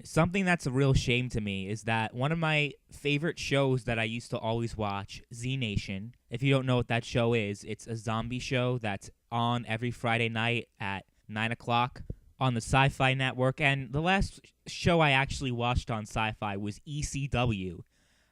Something that's a real shame to me is that one of my favorite shows that I used to always watch, Z Nation. If you don't know what that show is, it's a zombie show that's on every Friday night at 9 o'clock on the Sci Fi Network. And the last show I actually watched on Sci Fi was ECW,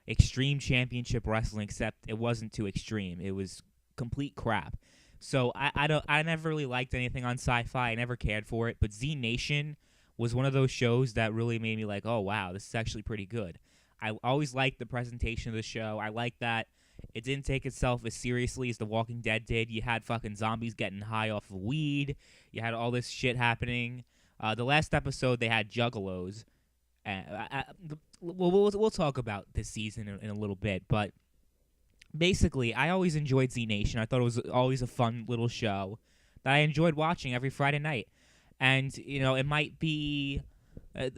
Extreme Championship Wrestling, except it wasn't too extreme. It was complete crap. So I never really liked anything on Sci Fi. I never cared for it. But Z Nation was one of those shows that really made me like, oh, wow, this is actually pretty good. I always liked the presentation of the show. I liked that it didn't take itself as seriously as The Walking Dead did. You had fucking zombies getting high off of weed. You had all this shit happening. The last episode, they had juggalos. We'll talk about this season in a little bit, but basically, I always enjoyed Z Nation. I thought it was always a fun little show that I enjoyed watching every Friday night. And, it might be,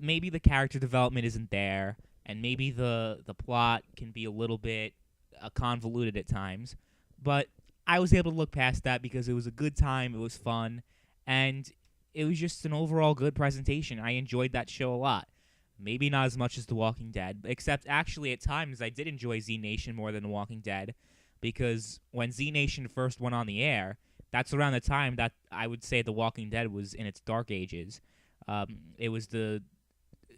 maybe the character development isn't there, and maybe the plot can be a little bit convoluted at times. But I was able to look past that because it was a good time, it was fun, and it was just an overall good presentation. I enjoyed that show a lot. Maybe not as much as The Walking Dead, except actually at times I did enjoy Z Nation more than The Walking Dead, because when Z Nation first went on the air, that's around the time that I would say The Walking Dead was in its dark ages. It was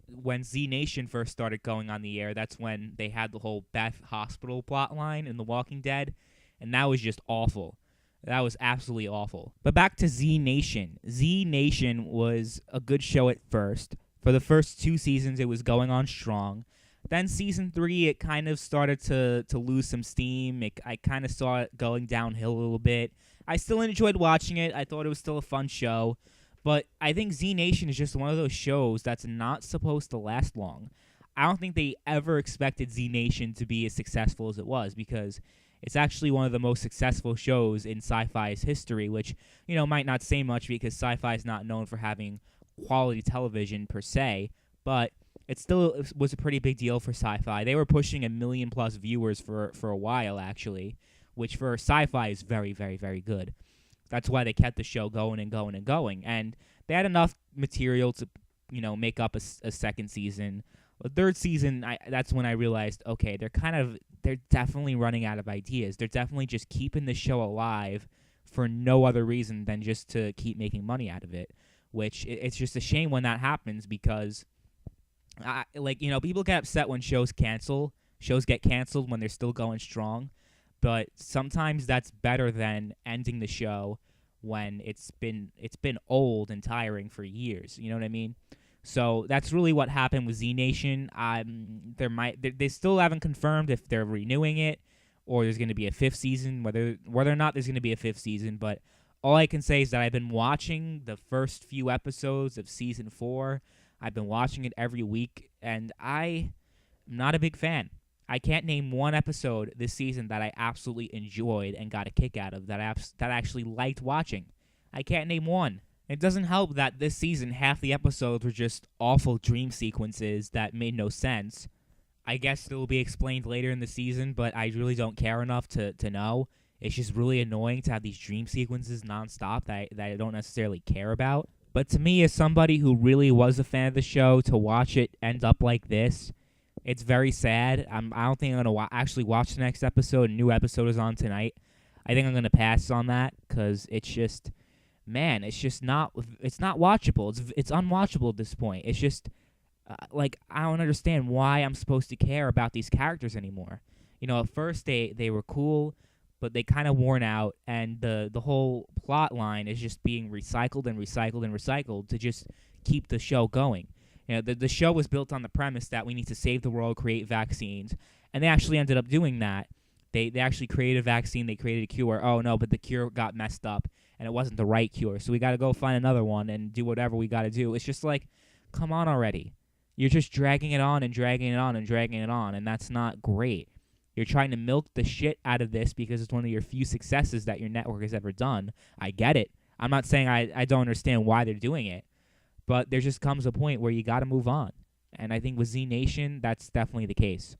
when Z Nation first started going on the air, that's when they had the whole Beth Hospital plot line in The Walking Dead, and that was just awful. That was absolutely awful. But back to Z Nation. Z Nation was a good show at first. For the first 2 seasons, it was going on strong. Then season 3, it kind of started to lose some steam. I kind of saw it going downhill a little bit. I still enjoyed watching it. I thought it was still a fun show. But I think Z Nation is just one of those shows that's not supposed to last long. I don't think they ever expected Z Nation to be as successful as it was, because it's actually one of the most successful shows in sci-fi's history, which, might not say much because sci-fi is not known for having quality television per se, but it still was a pretty big deal for sci-fi. They were pushing 1 million plus viewers for a while, actually, which for sci-fi is very, very, very good. That's why they kept the show going and going and going. And they had enough material to, make up a second season. The third season, that's when I realized, okay, they're definitely running out of ideas. They're definitely just keeping the show alive for no other reason than just to keep making money out of it, which it's just a shame when that happens because, people get upset when shows get canceled when they're still going strong. But sometimes that's better than ending the show when it's been old and tiring for years. You know what I mean? So that's really what happened with Z Nation. They still haven't confirmed if they're renewing it or there's going to be a 5th season. Whether or not there's going to be a 5th season, but all I can say is that I've been watching the first few episodes of season 4. I've been watching it every week, and I'm not a big fan. I can't name one episode this season that I absolutely enjoyed and got a kick out of, that I actually liked watching. I can't name one. It doesn't help that this season half the episodes were just awful dream sequences that made no sense. I guess it will be explained later in the season, but I really don't care enough to know. It's just really annoying to have these dream sequences nonstop that I don't necessarily care about. But to me, as somebody who really was a fan of the show, to watch it end up like this, it's very sad. I don't think I'm going to actually watch the next episode. A new episode is on tonight. I think I'm going to pass on that because it's just, man, it's not watchable. It's unwatchable at this point. It's just, I don't understand why I'm supposed to care about these characters anymore. At first they were cool, but they kind of worn out, and the whole plot line is just being recycled and recycled and recycled to just keep the show going. The show was built on the premise that we need to save the world, create vaccines, and they actually ended up doing that. They actually created a vaccine, they created a cure. Oh, no, but the cure got messed up, and it wasn't the right cure, so we got to go find another one and do whatever we got to do. It's just like, come on already. You're just dragging it on and dragging it on and dragging it on, and that's not great. You're trying to milk the shit out of this because it's one of your few successes that your network has ever done. I get it. I'm not saying I don't understand why they're doing it. But there just comes a point where you got to move on. And I think with Z Nation, that's definitely the case.